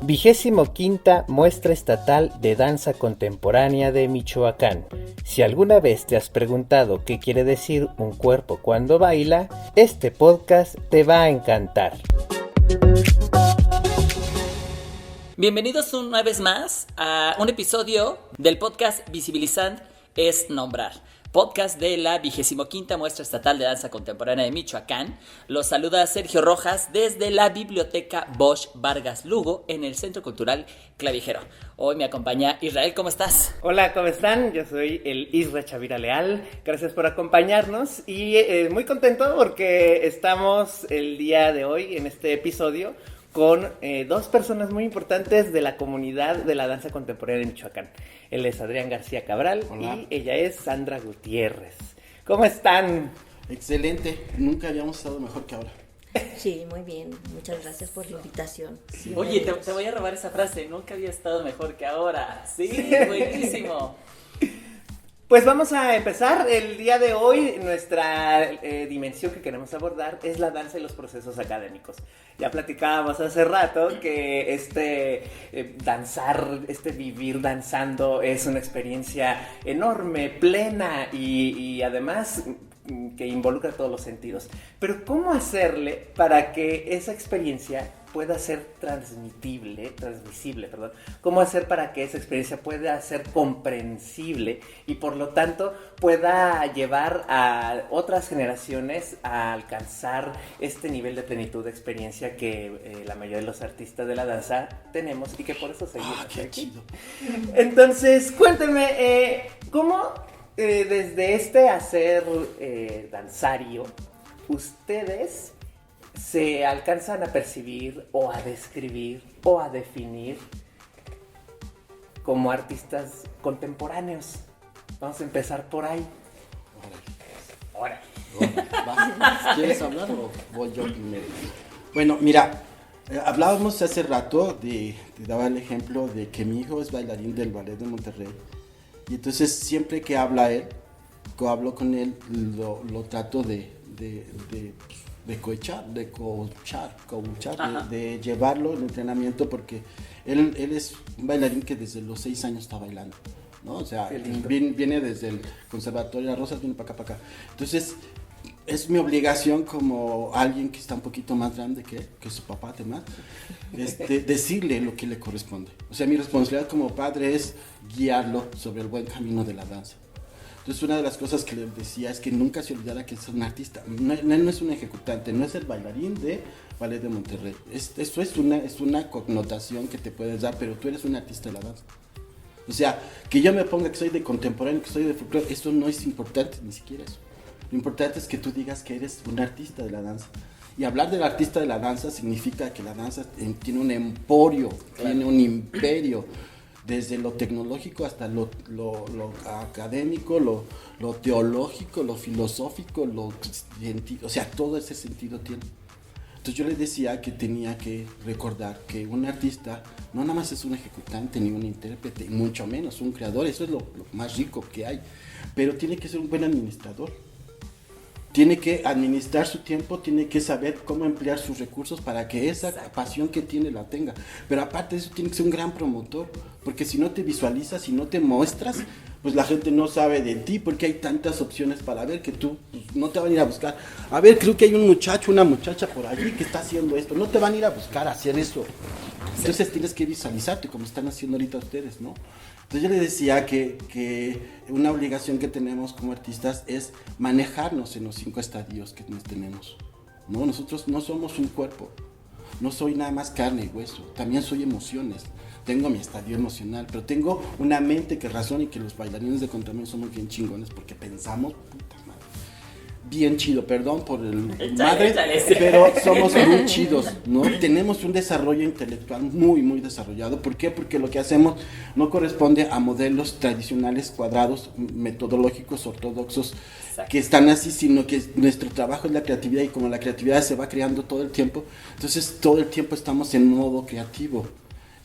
25ª Muestra Estatal de Danza Contemporánea de Michoacán. Si alguna vez te has preguntado qué quiere decir un cuerpo cuando baila, este podcast te va a encantar. Bienvenidos una vez más a un episodio del podcast Visibilizar es Nombrar, podcast de la 25ª Muestra Estatal de Danza Contemporánea de Michoacán. Los saluda Sergio Rojas desde la Biblioteca Bosch Vargas Lugo en el Centro Cultural Clavijero. Hoy me acompaña Israel, ¿cómo estás? Hola, ¿cómo están? Yo soy el Isra Chavira Leal. Gracias por acompañarnos y muy contento porque estamos el día de hoy en este episodio con dos personas muy importantes de la comunidad de la danza contemporánea de Michoacán. Él es Adrián García Cabral. Hola. Y ella es Sandra Gutiérrez. ¿Cómo están? Excelente, nunca habíamos estado mejor que ahora. Sí, muy bien, muchas gracias por la invitación. Sí, oye, te voy a robar esa frase, nunca había estado mejor que ahora. Sí, buenísimo. Pues vamos a empezar el día de hoy. Nuestra dimensión que queremos abordar es la danza y los procesos académicos. Ya platicábamos hace rato que danzar, vivir danzando es una experiencia enorme, plena y además que involucra todos los sentidos. Pero ¿cómo hacerle para que esa experiencia pueda ser transmisible? ¿Cómo hacer para que esa experiencia pueda ser comprensible y por lo tanto pueda llevar a otras generaciones a alcanzar este nivel de plenitud de experiencia que la mayoría de los artistas de la danza tenemos y que por eso seguimos aquí? Chido. Entonces, cuéntenme, ¿cómo desde hacer danzario ustedes se alcanzan a percibir o a describir o a definir como artistas contemporáneos? Vamos a empezar por ahí. Ahora. ¿Quieres hablar o voy yo primero? Bueno, mira, hablábamos hace rato te daba el ejemplo de que mi hijo es bailarín del Ballet de Monterrey y entonces siempre que habla él, que hablo con él, lo trato de coachar, de llevarlo en entrenamiento porque él es un bailarín que desde los 6 años está bailando, ¿no? O sea, viene desde el Conservatorio de las Rosas, viene para acá. Entonces, es mi obligación como alguien que está un poquito más grande que su papá, además, decirle lo que le corresponde. O sea, mi responsabilidad como padre es guiarlo sobre el buen camino de la danza. Entonces una de las cosas que le decía es que nunca se olvidara que es un artista, no es un ejecutante, no es el bailarín de Ballet de Monterrey. Eso es una connotación que te puedes dar, pero tú eres un artista de la danza. O sea, que yo me ponga que soy de contemporáneo, que soy de folclore, eso no es importante, ni siquiera eso. Lo importante es que tú digas que eres un artista de la danza. Y hablar del artista de la danza significa que la danza tiene un emporio, tiene un imperio. Desde lo tecnológico hasta lo académico, lo teológico, lo filosófico, lo científico, o sea, todo ese sentido tiene. Entonces yo les decía que tenía que recordar que un artista no nada más es un ejecutante ni un intérprete, mucho menos un creador, eso es lo más rico que hay, pero tiene que ser un buen administrador. Tiene que administrar su tiempo, tiene que saber cómo emplear sus recursos para que esa pasión que tiene la tenga. Pero aparte de eso tiene que ser un gran promotor, porque si no te visualizas, si no te muestras, pues la gente no sabe de ti, porque hay tantas opciones para ver que tú no te van a ir a buscar. A ver, creo que hay un muchacho, una muchacha por allí que está haciendo esto, no te van a ir a buscar a hacer eso. Entonces tienes que visualizarte como están haciendo ahorita ustedes, ¿no? Entonces yo le decía que una obligación que tenemos como artistas es manejarnos en los 5 estadios que nos tenemos, ¿no? Nosotros no somos un cuerpo, no soy nada más carne y hueso, también soy emociones, tengo mi estadio emocional, pero tengo una mente que razona y que los bailarines de contemporáneo somos bien chingones porque pensamos, puta madre, bien chido, perdón por el madre, pero somos muy chidos, ¿no? Tenemos un desarrollo intelectual muy, muy desarrollado. ¿Por qué? Porque lo que hacemos no corresponde a modelos tradicionales, cuadrados, metodológicos, ortodoxos, que están así, sino que nuestro trabajo es la creatividad y como la creatividad se va creando todo el tiempo, entonces todo el tiempo estamos en modo creativo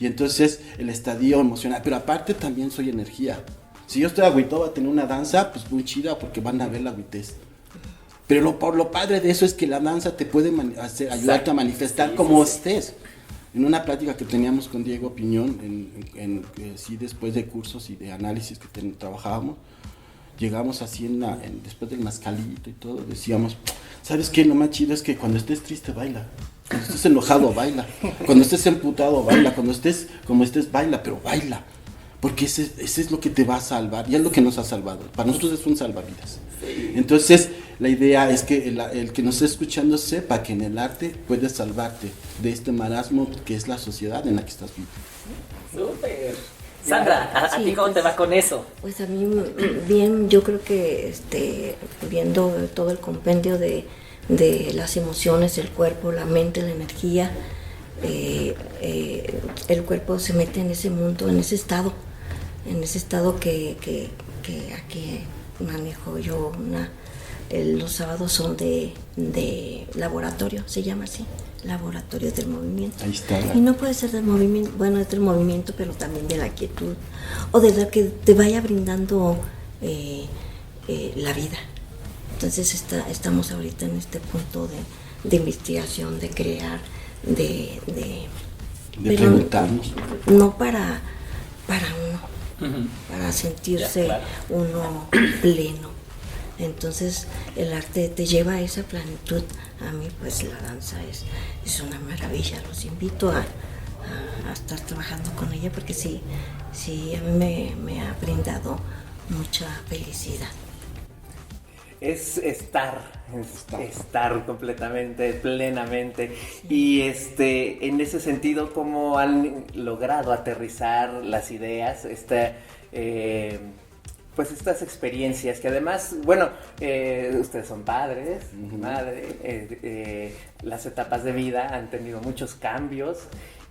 y entonces el estadio emocional, pero aparte también soy energía. Si yo estoy agüitado a tener una danza, pues muy chida porque van a ver la agüitez. Pero lo padre de eso es que la danza te puede ayudarte a manifestar como estés. en una plática que teníamos con Diego Piñón, sí, después de cursos y de análisis que trabajábamos, llegamos así después del mascalito y todo, decíamos, ¿sabes qué? Lo más chido es que cuando estés triste, baila. Cuando estés enojado, baila. Cuando estés emputado, baila. Cuando estés como estés, baila, pero baila. Porque ese es lo que te va a salvar, y es lo que nos ha salvado. Para nosotros es un salvavidas. Entonces, la idea es que el que nos esté escuchando sepa que en el arte puedes salvarte de este marasmo que es la sociedad en la que estás viviendo. ¡Súper! Sandra, ¿a ti cómo te va con eso? Pues a mí bien, yo creo que viendo todo el compendio de las emociones, el cuerpo, la mente, la energía, el cuerpo se mete en ese mundo, en ese estado que aquí manejo yo. Los sábados son de laboratorio, se llama así, laboratorios del movimiento. Ahí está. Y no puede ser del movimiento, bueno, es del movimiento, pero también de la quietud, o de lo que te vaya brindando la vida. Entonces estamos ahorita en este punto de investigación, de crear, de preguntarnos. No para uno, para sentirse uno pleno. Entonces el arte te lleva a esa plenitud. A mí pues la danza es una maravilla. Los invito a estar trabajando con ella, porque sí a mí me ha brindado mucha felicidad. Es estar completamente, plenamente. Y en ese sentido, ¿cómo han logrado aterrizar las ideas? Pues estas experiencias que además, bueno, ustedes son padres, madre, las etapas de vida han tenido muchos cambios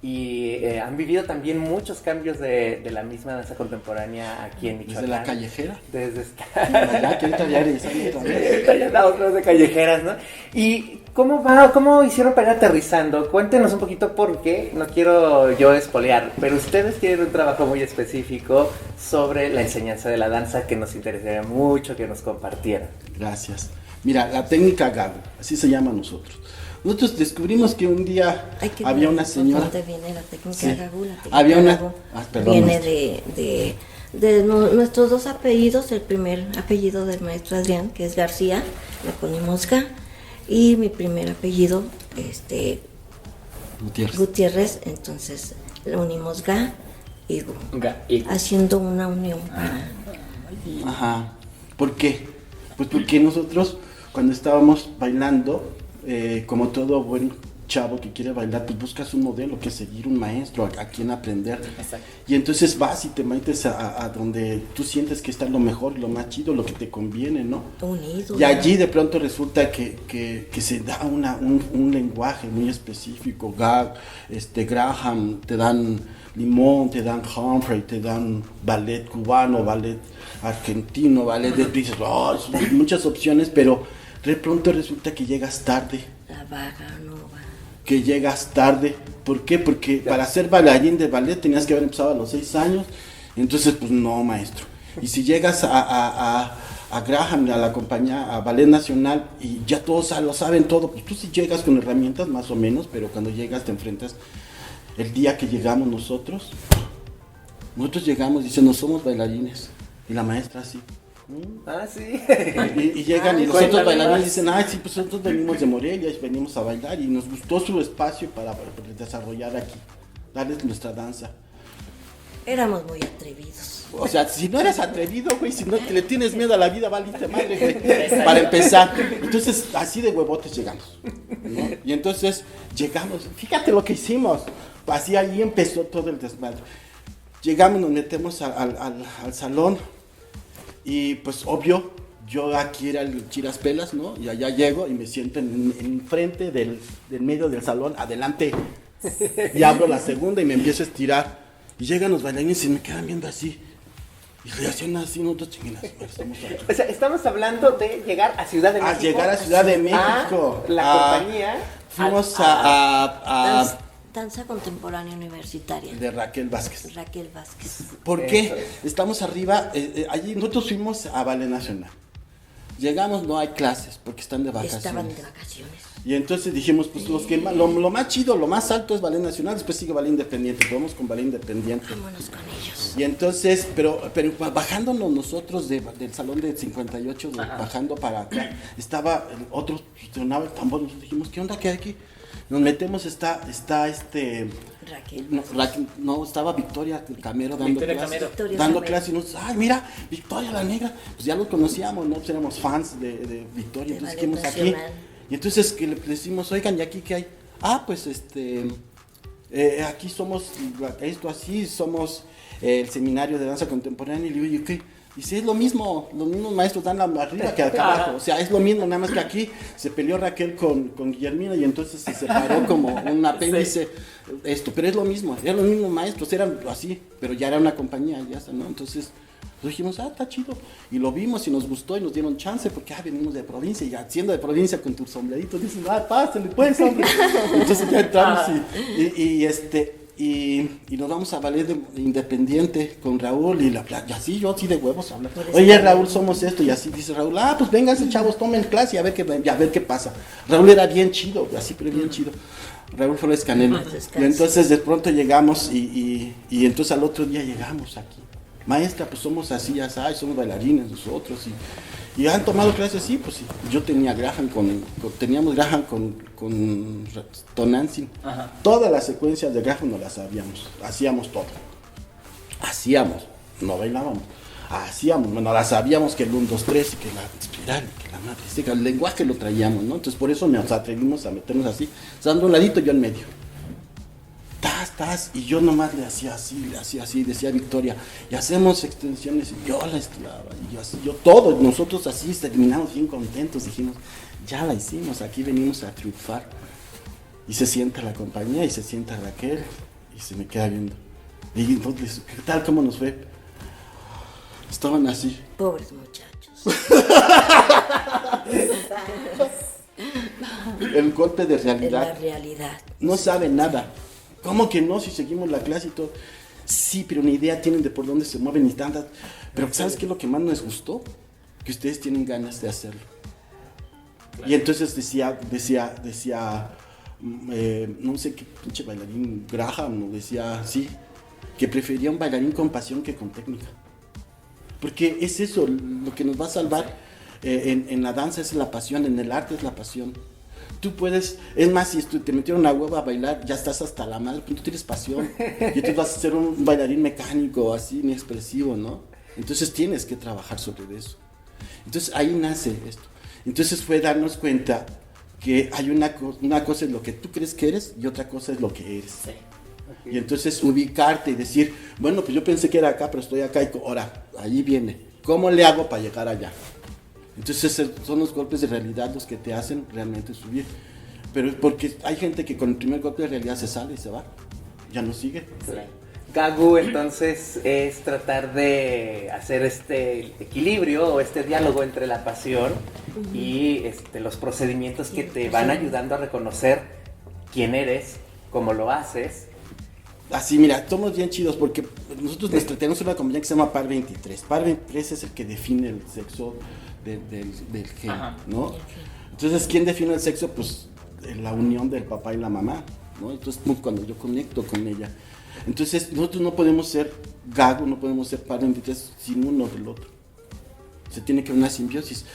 y han vivido también muchos cambios de la misma danza contemporánea aquí en Michoacán. ¿Desde la callejera? Desde allá, que ahorita ya otros de callejeras, ¿no? Y ¿cómo hicieron para ir aterrizando? Cuéntenos un poquito, porque no quiero yo espolear, pero ustedes tienen un trabajo muy específico sobre la enseñanza de la danza que nos interesaría mucho que nos compartieran. Gracias. Mira, la técnica Gago, así se llama nosotros. Nosotros descubrimos que un día había una señora. ¿Dónde viene la técnica Gago? La técnica había una. Gago viene de nuestros dos apellidos. El primer apellido del maestro Adrián, que es García, le ponemos Ga. Y mi primer apellido, Gutiérrez, entonces le unimos Ga y Gu, haciendo una unión para... Ajá. ¿Por qué? Pues porque nosotros, cuando estábamos bailando, como todo buen chavo que quiere bailar, pues buscas un modelo que seguir, un maestro a quien aprender. Exacto. Y entonces vas y te metes a donde tú sientes que está lo mejor, lo más chido, lo que te conviene, ¿no? Unido. Y allí de pronto resulta que se da un lenguaje muy específico. Graham, te dan Limón, te dan Humphrey, te dan ballet cubano, ballet argentino, ballet de... Dices, muchas opciones, pero de pronto resulta que llegas tarde. La vaga no va. Que llegas tarde. ¿Por qué? Porque para ser bailarín de ballet tenías que haber empezado a los 6 años. Entonces, pues no, maestro. Y si llegas a Graham, a la compañía, a Ballet Nacional, y ya todos lo saben todo, pues tú sí llegas con herramientas más o menos, pero cuando llegas te enfrentas. El día que llegamos nosotros llegamos diciendo, somos bailarines. Y la maestra así. Ah, sí. Y llegan y los otros bailarines dicen, sí, pues nosotros venimos de Morelia y venimos a bailar y nos gustó su espacio para desarrollar aquí, darles nuestra danza. Éramos muy atrevidos. O sea, si no eres atrevido, güey, si no le tienes miedo a la vida, valiste madre, güey, para empezar. Entonces, así de huevotes llegamos, ¿no? Y entonces llegamos, fíjate lo que hicimos, así ahí empezó todo el desmadre. Llegamos, nos metemos al salón. Y pues obvio, yo aquí era el chiraspelas, ¿no? Y allá llego y me siento en frente del medio del salón, adelante. Y abro la segunda y me empiezo a estirar. Y llegan los bailarines y me quedan viendo así. Y le hacían así, nosotros chinguinas. O sea, estamos hablando de llegar a Ciudad de México. A llegar a Ciudad de México. La compañía. Fuimos a Danza contemporánea universitaria. De Raquel Vázquez. ¿Por qué? Estamos arriba, allí nosotros fuimos a Ballet Nacional. Llegamos, no hay clases porque están de vacaciones. Estaban de vacaciones. Y entonces dijimos, pues los que lo más chido, lo más alto es ballet nacional, después sigue ballet independiente, vamos con ballet independiente. Vámonos con ellos. Y entonces, pero bajándonos nosotros del salón de 58, bajando para acá, estaba otro, sonaba el tambor, nosotros dijimos, ¿qué onda que hay aquí? Nos metemos, está Raquel. No, estaba Victoria Camero dando Victoria clases. Camero. Dando clases y nosotros, ay, mira, Victoria la negra. Pues ya lo conocíamos, ¿no? Pues éramos fans de Victoria, entonces dijimos aquí. Y entonces que le decimos, oigan, ¿y aquí qué hay? Ah, pues aquí somos, esto así, somos el seminario de danza contemporánea. Y le digo, ¿y qué? Dice, es lo mismo, los mismos maestros dan arriba que acá abajo. O sea, es lo mismo, nada más que aquí se peleó Raquel con Guillermina y entonces se separó como un apéndice. Pero es lo mismo, eran los mismos maestros, eran así, pero ya era una compañía, ya está, ¿no? Entonces dijimos, está chido. Y lo vimos y nos gustó y nos dieron chance porque venimos de provincia y siendo de provincia con tus sombreritos, dicen, pásale pues, hombre. Entonces ya entramos y nos vamos a ballet independiente con Raúl y así yo así de huevos hablo. Oye Raúl, somos esto y así dice Raúl, pues vénganse chavos, tomen clase y a ver qué pasa. Raúl era bien chido, así pero bien chido. Raúl Flores Canelo. Y entonces de pronto llegamos y entonces al otro día llegamos aquí. Maestra, pues somos así, ya sabes, somos bailarines nosotros y han tomado clases, sí, pues sí. Yo tenía teníamos Graham con Tonantzin. Todas las secuencias de Graham no las sabíamos, hacíamos todo. No bailábamos. No las sabíamos que el 1, 2, 3, que la espiral, que la madre, el lenguaje lo traíamos, ¿no? Entonces por eso nos atrevimos a meternos así, dando un ladito yo en medio. Y yo nomás le hacía así, decía Victoria, y hacemos extensiones, y yo la esclava, nosotros así terminamos bien contentos, dijimos, ya la hicimos, aquí venimos a triunfar. Y se sienta la compañía, y se sienta Raquel, y se me queda viendo. Y entonces, ¿qué tal? ¿Cómo nos fue? Estaban así. Pobres muchachos. El golpe de realidad. La realidad. No saben nada. ¿Cómo que no? Si seguimos la clase y todo. Sí, pero ni idea tienen de por dónde se mueven ni tantas. Pero ¿sabes qué es lo que más nos gustó? Que ustedes tienen ganas de hacerlo. Claro. Y entonces decía, no sé qué pinche bailarín, Graham, decía, sí, que prefería un bailarín con pasión que con técnica. Porque es eso, lo que nos va a salvar en la danza es la pasión, en el arte es la pasión. Tú puedes, es más, si te metieron a huevo a bailar, ya estás hasta la madre, pero tú tienes pasión. Y entonces vas a ser un bailarín mecánico, así, inexpresivo, ¿no? Entonces tienes que trabajar sobre eso. Entonces ahí nace esto. Entonces fue darnos cuenta que hay una cosa es lo que tú crees que eres y otra cosa es lo que eres. Sí. Okay. Y entonces ubicarte y decir, bueno, pues yo pensé que era acá, pero estoy acá y ahora, ahí viene. ¿Cómo le hago para llegar allá? Entonces son los golpes de realidad los que te hacen realmente subir. Pero porque hay gente que con el primer golpe de realidad se sale y se va. Ya no sigue. Sí. Gagu, entonces, es tratar de hacer este equilibrio o este diálogo entre la pasión y los procedimientos que te van ayudando a reconocer quién eres, cómo lo haces. Así, mira, somos bien chidos porque nosotros tenemos una compañía que se llama Par 23. Par 23 es el que define el sexo del gen, ¿no? Entonces, ¿quién define el sexo? Pues la unión del papá y la mamá, ¿no? Entonces, cuando yo conecto con ella. Entonces, nosotros no podemos ser Gagu, no podemos ser Par 23 sin uno del otro. Se tiene que haber una simbiosis.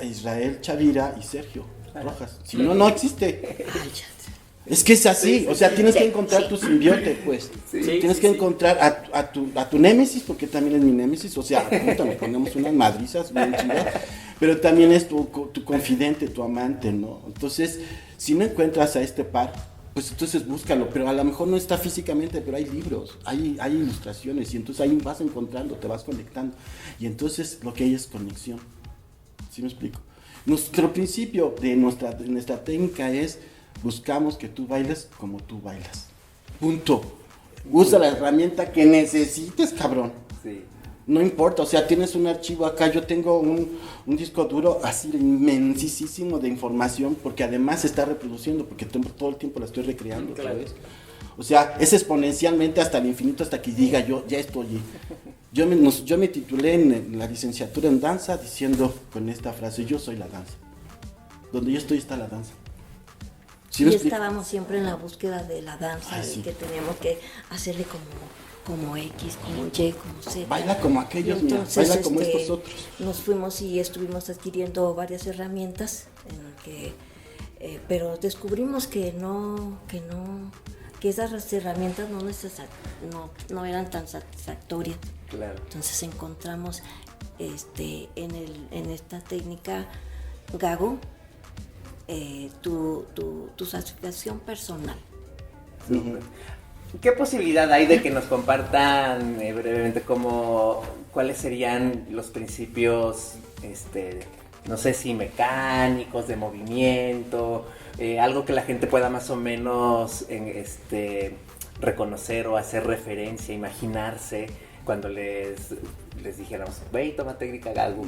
Israel, Chavira y Sergio Rojas. Si no, no existe. Es que es así, o sea, tienes que encontrar tu simbionte, pues. Tienes que encontrar a tu némesis, porque también es mi némesis, o sea, puta, nos ponemos unas madrizas bien chidas, pero también es tu confidente, tu amante, ¿no? Entonces, si no encuentras a este par, pues entonces búscalo, pero a lo mejor no está físicamente, pero hay libros, hay ilustraciones, y entonces ahí vas encontrando, te vas conectando, y entonces lo que hay es conexión. ¿Sí me explico? Nuestro principio de nuestra técnica es: buscamos que tú bailes como tú bailas. Punto. Usa la herramienta que necesites, cabrón. Sí. No importa, o sea, tienes un archivo acá, yo tengo un disco duro así inmensísimo de información, porque además se está reproduciendo, porque todo el tiempo la estoy recreando otra vez. O sea, es exponencialmente hasta el infinito, hasta que diga yo, ya estoy. Yo me titulé en la licenciatura en danza diciendo con esta frase, yo soy la danza. Donde yo estoy está la danza. ¿Sí y estábamos siempre en la búsqueda de la danza, sí. Que teníamos que hacerle como X, como Y, como Z. Baila como aquellos, entonces, mira, baila como estos otros. Nos fuimos y estuvimos adquiriendo varias herramientas, pero descubrimos que esas herramientas no eran tan satisfactorias. Claro. Entonces encontramos en esta técnica Gago tu satisfacción personal. Super. ¿Qué posibilidad hay de que nos compartan brevemente cuáles serían los principios, no sé si mecánicos, de movimiento, algo que la gente pueda más o menos reconocer o hacer referencia, imaginarse cuando les dijéramos, ve, toma técnica Gago?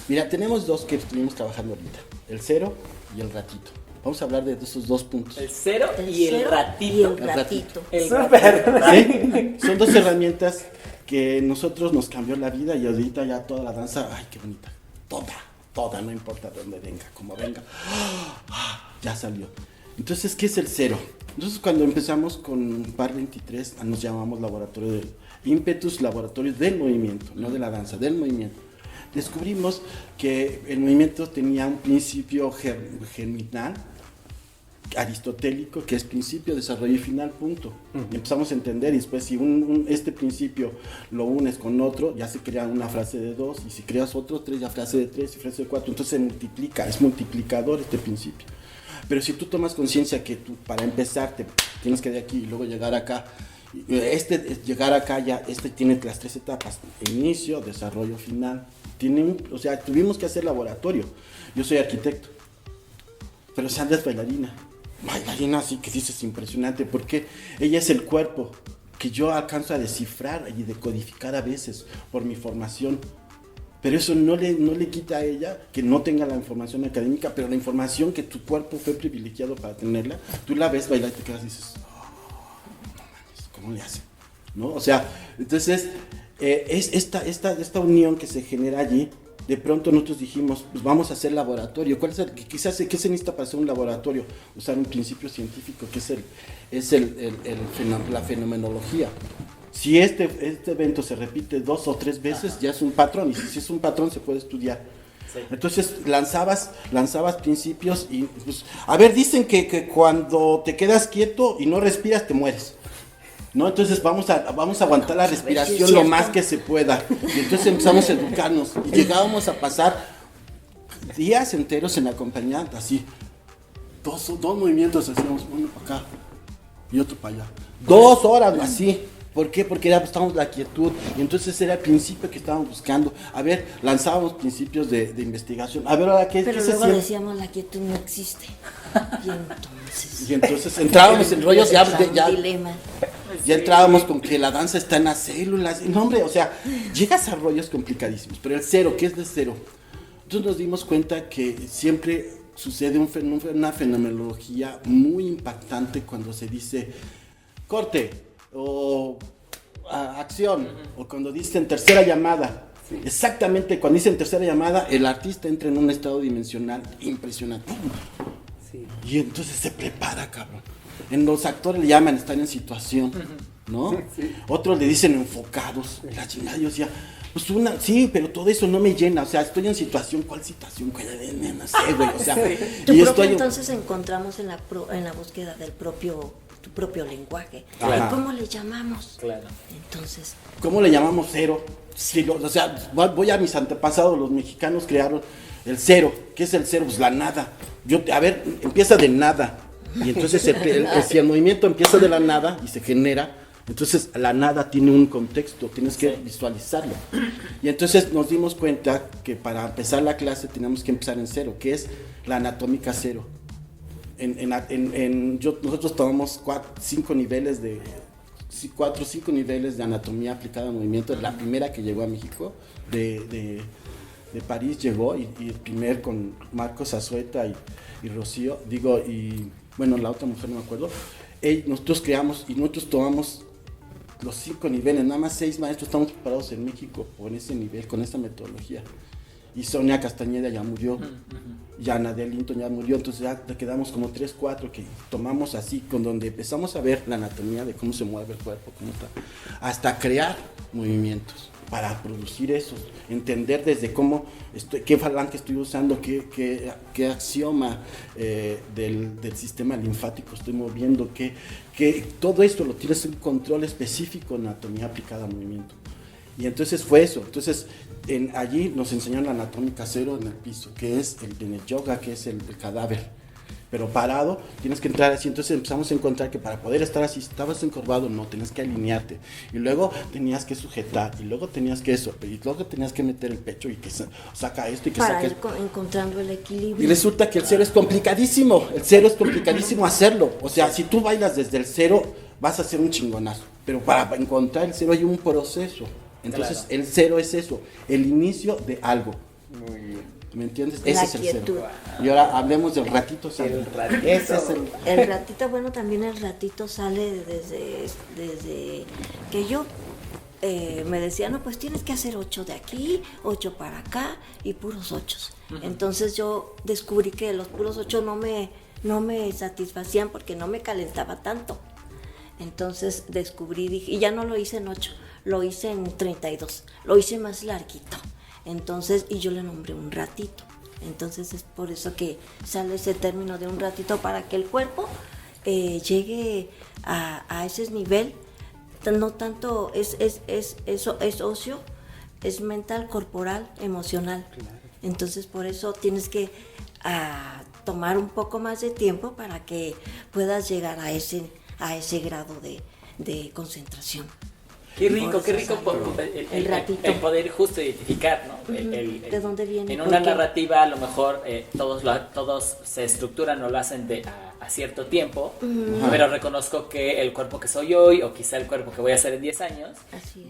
Mira, tenemos dos que estuvimos trabajando ahorita, el cero y el ratito. Vamos a hablar de esos dos puntos. El cero y el ratito. El ratito. ¿Sí? Son dos herramientas que nosotros nos cambió la vida y ahorita ya toda la danza, ay, qué bonita. Toda, no importa de dónde venga, como venga. Ya salió. Entonces, ¿qué es el cero? Entonces, cuando empezamos con PAR 23, nos llamamos Laboratorio de Ímpetus, Laboratorio del Movimiento, no de la danza, del movimiento. Descubrimos que el movimiento tenía un principio germinal, aristotélico, que es principio, desarrollo y final, punto. Y empezamos a entender, y después si este principio lo unes con otro, ya se crea una frase de 2, y si creas otro 3, ya frase de 3 y frase de 4, entonces se multiplica, es multiplicador este principio. Pero si tú tomas conciencia que tú, para empezar, tienes que de aquí y luego llegar acá, llegar acá ya, tiene las 3 etapas, inicio, desarrollo, final. O sea, tuvimos que hacer laboratorio. Yo soy arquitecto, pero Sandra es bailarina, así que dices impresionante, porque ella es el cuerpo que yo alcanzo a descifrar y decodificar a veces por mi formación. Pero eso no le quita a ella que no tenga la información académica, pero la información que tu cuerpo fue privilegiado para tenerla, tú la ves bailar y te quedas y dices, no mames, ¿cómo le hace? ¿No? O sea, entonces, es esta unión que se genera allí. De pronto nosotros dijimos, pues vamos a hacer laboratorio. ¿Qué se necesita para hacer un laboratorio? Usar un principio científico que es la fenomenología. Si este evento se repite 2 o 3 veces, ya es un patrón, y si es un patrón se puede estudiar. Sí. Entonces lanzabas principios y pues, a ver, dicen que cuando te quedas quieto y no respiras te mueres, ¿no? Entonces vamos a aguantar la respiración lo más que se pueda. Y entonces empezamos a educarnos y llegábamos a pasar días enteros en la compañía, así, dos movimientos hacíamos, uno para acá y otro para allá, 2 horas así. ¿Por qué? Porque estábamos la quietud, y entonces era el principio que estábamos buscando. A ver, lanzábamos principios de investigación. A ver, ahora qué. Pero luego decíamos, la quietud no existe. Y entonces entrábamos en rollos ya dilema. Ya entrábamos con que la danza está en las células. No, hombre, o sea, llegas a rollos complicadísimos. Pero el cero, ¿qué es el cero? Entonces nos dimos cuenta que siempre sucede una fenomenología muy impactante cuando se dice corte o acción, o cuando dicen tercera llamada. Sí. Exactamente, cuando dicen tercera llamada, el artista entra en un estado dimensional impresionante. Sí. Y entonces se prepara, cabrón. En los actores le llaman, están en situación, ¿no? Sí. Otros le dicen enfocados. La chingada, yo decía, pues sí, pero todo eso no me llena. O sea, estoy en situación, ¿cuál situación? No sé, güey. O sea, entonces encontramos en la búsqueda del tu propio lenguaje. Claro. ¿Cómo le llamamos? Claro. Entonces, ¿cómo le llamamos cero? Sí, o sea, voy a mis antepasados, los mexicanos crearon el cero. ¿Qué es el cero? Pues la nada. Empieza de nada. Y entonces si el movimiento empieza de la nada y se genera, entonces la nada tiene un contexto, tienes que visualizarlo. Y entonces nos dimos cuenta que para empezar la clase teníamos que empezar en cero, que es la anatómica cero. Nosotros tomamos 4 o 5 niveles de anatomía aplicada al movimiento. La primera que llegó a México de París llegó, y el primer con Marcos Azueta y Rocío, y bueno, la otra mujer no me acuerdo. nosotros creamos y nosotros tomamos los 5 niveles, nada más 6 maestros estamos preparados en México con ese nivel, con esa metodología. Y Sonia Castañeda ya murió, ya Nadia Linton ya murió, entonces ya quedamos como 3, 4 que tomamos así, con donde empezamos a ver la anatomía de cómo se mueve el cuerpo, cómo está, hasta crear movimientos para producir eso, entender desde cómo, qué falange estoy usando, qué axioma del sistema linfático estoy moviendo, que todo esto lo tienes en control específico en anatomía aplicada a movimiento. Y entonces fue eso, entonces allí nos enseñaron la anatomía cero en el piso, que es en el yoga, que es el cadáver. Pero parado, tienes que entrar así, entonces empezamos a encontrar que para poder estar así, si estabas encorvado, no, tenías que alinearte, y luego tenías que sujetar, y luego tenías que eso, y luego tenías que meter el pecho, y que saca esto, y que para saca ir encontrando el equilibrio. Y resulta que el cero es complicadísimo hacerlo, o sea, si tú bailas desde el cero, vas a hacer un chingonazo, pero para encontrar el cero hay un proceso, entonces claro. El cero es eso, el inicio de algo. Muy bien. ¿Me entiendes? Ese es el cero. Y ahora hablemos del ratito. El ratito. Ese es el ratito, bueno, también el ratito sale desde que yo me decía, no, pues tienes que hacer 8 de aquí, 8 para acá y puros 8. Entonces yo descubrí que los puros 8 no me satisfacían porque no me calentaba tanto. Entonces dije, y ya no lo hice en 8, lo hice en 32, lo hice más larguito. Entonces, y yo le nombré un ratito. Entonces es por eso que sale ese término de un ratito, para que el cuerpo llegue a ese nivel. No tanto es ocio, es mental, corporal, emocional. Entonces por eso tienes que tomar un poco más de tiempo para que puedas llegar a ese grado de concentración. Qué rico el poder justo identificar, ¿no? ¿De dónde viene? En una narrativa a lo mejor todos se estructuran o lo hacen a cierto tiempo, pero reconozco que el cuerpo que soy hoy, o quizá el cuerpo que voy a hacer en 10 años,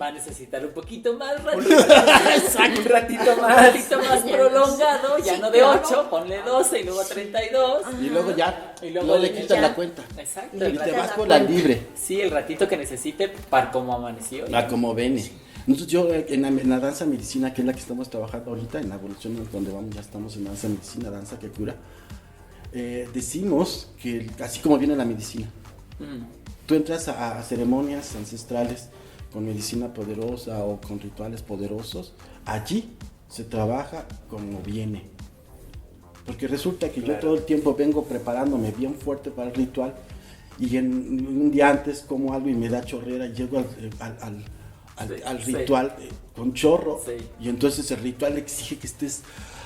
va a necesitar un poquito más ratito. Exacto, un ratito más prolongado, ya no de 8, ponle 12 y luego 32. Y luego ya, no le quitas la cuenta. Exacto. Y te vas por la libre. Sí, el ratito que necesite para como amaneció. Para como viene. Entonces yo en la danza medicina, que es la que estamos trabajando ahorita, en la evolución donde vamos, ya estamos en danza medicina, danza que cura, decimos que así como viene la medicina, tú entras a ceremonias ancestrales con medicina poderosa o con rituales poderosos, allí se trabaja como viene. Porque resulta que yo todo el tiempo vengo preparándome bien fuerte para el ritual, y un día antes como algo y me da chorrera y llego al ritual con chorro, y entonces el ritual exige que estés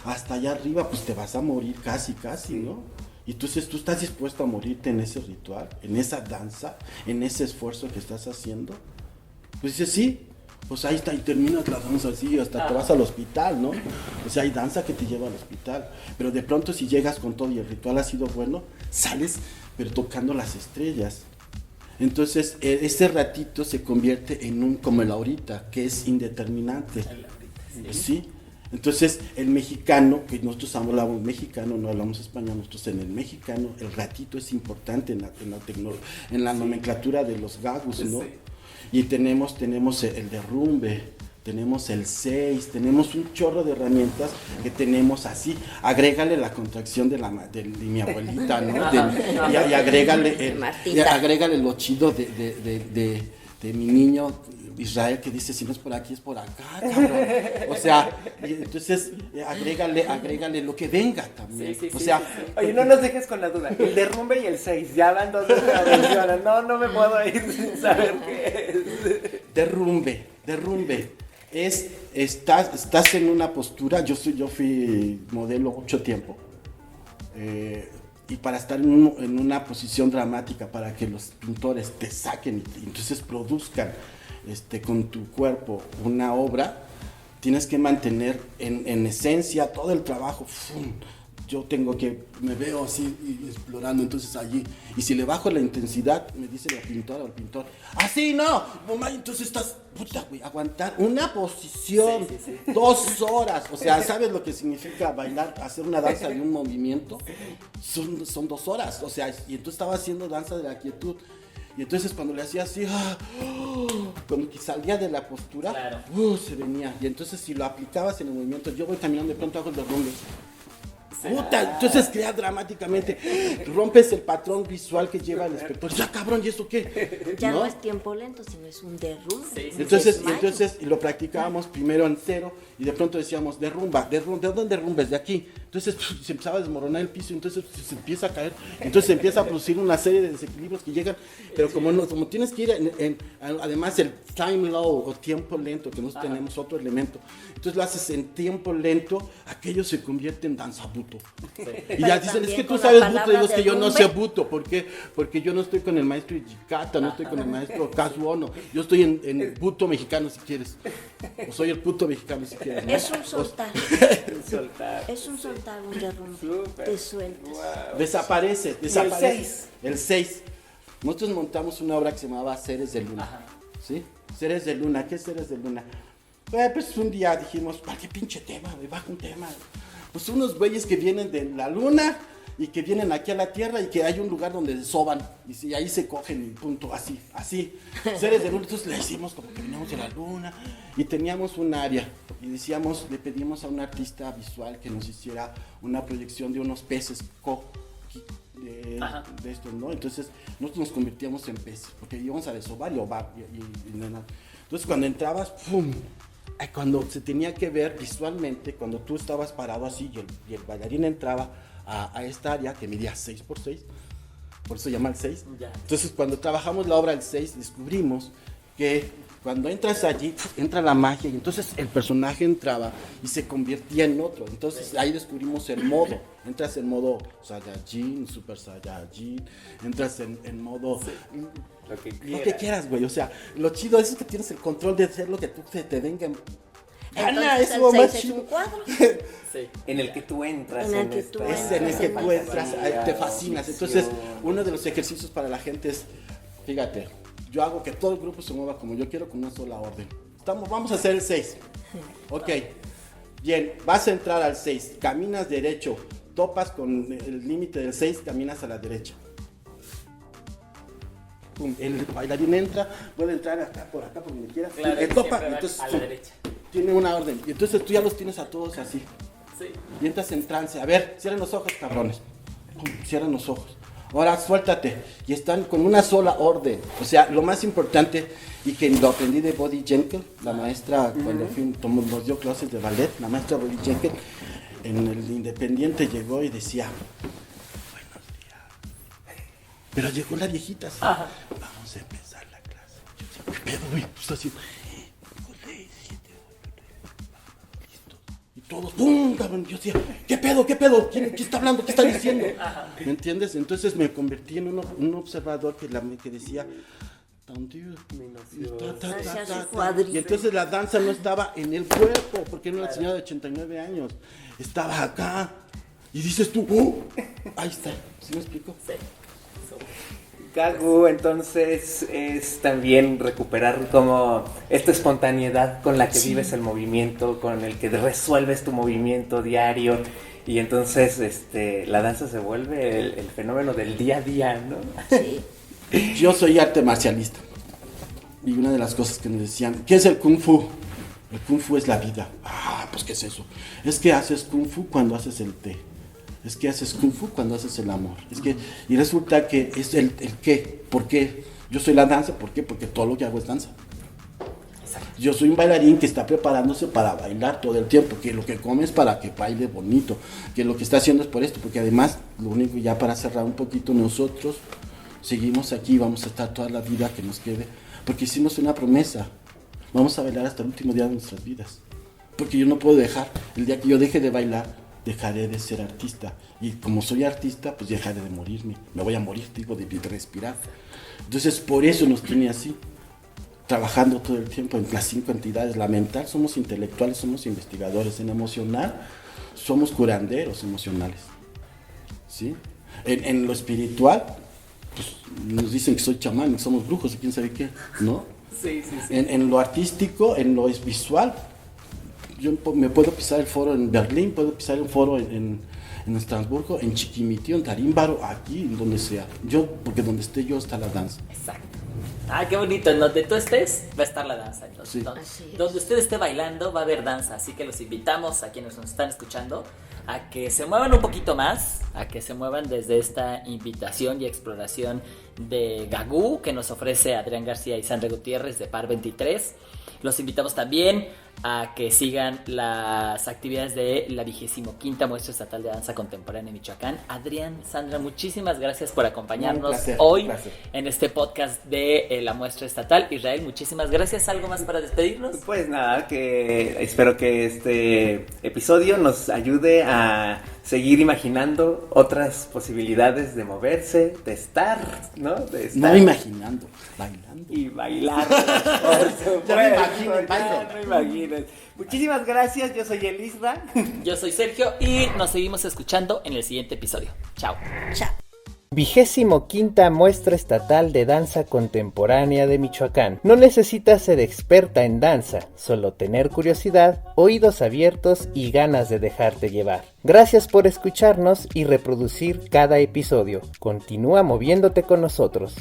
hasta allá arriba, pues te vas a morir casi, ¿no? Y entonces tú estás dispuesto a morirte en ese ritual, en esa danza, en ese esfuerzo que estás haciendo. Pues dices, sí, pues ahí está, y terminas la danza así, hasta te vas al hospital, ¿no? O sea, hay danza que te lleva al hospital, pero de pronto si llegas con todo y el ritual ha sido bueno, sales pero tocando las estrellas. Entonces ese ratito se convierte en como el ahorita, que es indeterminante. ¿Sí? Entonces el mexicano, que nosotros hablamos mexicano, no hablamos español, nosotros en el mexicano el ratito es importante en la nomenclatura de los gagus, ¿no? Y tenemos el derrumbe, tenemos el 6, tenemos un chorro de herramientas que tenemos así. Agrégale la contracción de mi abuelita, ¿no? Y agrégale lo chido de mi niño Israel, que dice, si no es por aquí, es por acá, cabrón. O sea, entonces agrégale lo que venga también. O sea, oye, no nos dejes con la duda. El derrumbe y el 6, ya van 2 veces que mencionan. No me puedo ir sin saber qué es. Derrumbe. Estás en una postura. Yo fui modelo mucho tiempo, y para estar en una posición dramática, para que los pintores te saquen y entonces produzcan con tu cuerpo una obra, tienes que mantener en esencia todo el trabajo. yo me veo así explorando, entonces allí, y si le bajo la intensidad, me dice la pintora o el pintor, así no, mamá, entonces estás, puta, güey, aguantar una posición, 2 horas, o sea, ¿sabes lo que significa bailar, hacer una danza de un movimiento? Son 2 horas, o sea, y entonces estaba haciendo danza de la quietud. Y entonces cuando le hacía así, cuando salía de la postura, claro, se venía. Y entonces si lo aplicabas en el movimiento, yo voy caminando, de pronto hago el derrumbe. Puta, entonces crea dramáticamente, rompes el patrón visual que lleva el espectador. Ya cabrón, ¿y eso qué? Ya no es tiempo lento, sino es un derrumbe. Sí. Entonces lo practicábamos primero en 0 y de pronto decíamos, derrumba, ¿de dónde derrumbes? De aquí. Entonces se empezaba a desmoronar el piso, entonces se empieza a caer, entonces se empieza a producir una serie de desequilibrios que llegan, pero como tienes que ir además el time low o tiempo lento, que nosotros tenemos otro elemento, entonces lo haces en tiempo lento, aquello se convierte en danza buto. Sí. Y ya dicen, es que tú sabes buto, digo, es que yo no sé buto, ¿por qué? Porque yo no estoy con el maestro Ijikata, no estoy con el maestro Kazu Ono, yo estoy en buto mexicano si quieres, o soy el puto mexicano si quieres, ¿no? Es un soltar. Es un soltar, un derrumbe. Super. Te sueltas. Wow. Desaparece. El 6. Nosotros montamos una obra que se llamaba Seres de Luna. Ajá. ¿Sí? Seres de Luna. ¿Qué es Seres de Luna? Pues un día dijimos, ¿para qué pinche tema? Baja un tema. Pues unos güeyes que vienen de la luna y que vienen aquí a la tierra y que hay un lugar donde se soban y ahí se cogen y punto, así. Seres de Luna. Entonces le hicimos como que veníamos de la luna y teníamos un área y le pedimos a un artista visual que nos hiciera una proyección de unos peces de estos, ¿no? Entonces nosotros nos convertíamos en peces porque íbamos a desovar y ovar entonces cuando entrabas, ¡pum! Cuando se tenía que ver visualmente, cuando tú estabas parado así y el bailarín entraba a esta área que medía 6x6, por eso se llama el 6. Entonces cuando trabajamos la obra del 6 descubrimos que cuando entras allí, entra la magia y entonces el personaje entraba y se convertía en otro. Entonces ahí descubrimos el modo. Entras en modo Saiyajin, Super Saiyajin, entras en modo lo que quieras, güey. O sea, lo chido es que tienes el control de hacer lo que tú te venga. Ana, es lo más chido. Un cuadro. Sí. En el que tú entras. En el que tú entras, te fascinas. Entonces, uno de los ejercicios para la gente es, fíjate, yo hago que todo el grupo se mueva como yo quiero, con una sola orden. Vamos a hacer el 6. Ok. Bien, vas a entrar al 6. Caminas derecho. Topas con el límite del 6, caminas a la derecha. Pum, el bailarín entra, puede entrar acá, por donde quiera. Claro, topa, entonces a la derecha. Tiene una orden. Y entonces tú ya los tienes a todos así. Sí. Y entras en trance. A ver, cierren los ojos, cabrones. Pum, cierran los ojos. Ahora suéltate. Y están con una sola orden. O sea, lo más importante, y que lo aprendí de Body Jenkins, la maestra, cuando nos dio clases de ballet, la maestra Body Jenkins, en el Independiente llegó y decía, buenos días. Pero llegó la viejita así, vamos a empezar la clase. Yo decía, ¿qué pedo, güey? Pues así, 5, 6, 7, 8, listo. Y todos, ¡pum! Cabrón. Yo decía, ¿qué pedo? ¿Quién está hablando? ¿Qué está diciendo? ¿Me entiendes? Entonces me convertí en un observador que decía, y entonces la danza no estaba en el cuerpo, porque era una señora de 89 años, estaba acá, y dices tú, ahí está, ¿sí me explico? Sí. Kazu, entonces es también recuperar como esta espontaneidad con la que vives el movimiento, con el que resuelves tu movimiento diario, y entonces la danza se vuelve el fenómeno del día a día, ¿no? Sí. Yo soy arte marcialista. Y una de las cosas que nos decían, ¿qué es el Kung Fu? El Kung Fu es la vida. Pues ¿qué es eso? Es que haces Kung Fu cuando haces el té. Es que haces Kung Fu cuando haces el amor. Y resulta que es el qué. ¿Por qué? Yo soy la danza. ¿Por qué? Porque todo lo que hago es danza. Yo soy un bailarín que está preparándose para bailar todo el tiempo, que lo que come es para que baile bonito, que lo que está haciendo es por esto, porque además, lo único ya para cerrar un poquito, nosotros seguimos aquí, vamos a estar toda la vida que nos quede, porque hicimos una promesa, vamos a bailar hasta el último día de nuestras vidas, porque yo no puedo dejar, el día que yo deje de bailar, dejaré de ser artista, y como soy artista, pues dejaré de morirme, me voy a morir, digo, de respirar. Entonces, por eso nos tiene así, trabajando todo el tiempo en las 5 entidades. La mental somos intelectuales, somos investigadores, en emocional somos curanderos emocionales. ¿sí? En lo espiritual, pues nos dicen que soy chamán, que somos brujos y quién sabe qué, ¿no? Sí. En lo artístico, en lo visual, yo me puedo pisar el foro en Berlín, puedo pisar un foro en Estrasburgo, en Chiquimitío, en Tarímbaro, aquí, en donde sea. Porque donde esté yo está la danza. Exacto. Ah, qué bonito. En donde tú estés va a estar la danza. Entonces, Sí. donde usted esté bailando va a haber danza. Así que los invitamos a quienes nos están escuchando a que se muevan un poquito más, a que se muevan desde esta invitación y exploración de Gagú que nos ofrece Adrián García y Sandra Gutiérrez de Par 23. Los invitamos también a que sigan las actividades de la 25ª Muestra Estatal de Danza Contemporánea en Michoacán. Adrián, Sandra, muchísimas gracias por acompañarnos hoy en este podcast de la Muestra Estatal. Israel, muchísimas gracias. ¿Algo más para despedirnos? Pues nada, que espero que este episodio nos ayude a seguir imaginando otras posibilidades de moverse, de estar, ¿no? De estar. No imaginando, bailando. Y bailar. Ya me imagino el baile. No imagines. Muchísimas gracias, yo soy Elisra. Yo soy Sergio y nos seguimos escuchando en el siguiente episodio. Chao. Chao. 25ª Muestra Estatal de Danza Contemporánea de Michoacán. No necesitas ser experta en danza, solo tener curiosidad, oídos abiertos y ganas de dejarte llevar. Gracias por escucharnos y reproducir cada episodio. Continúa moviéndote con nosotros.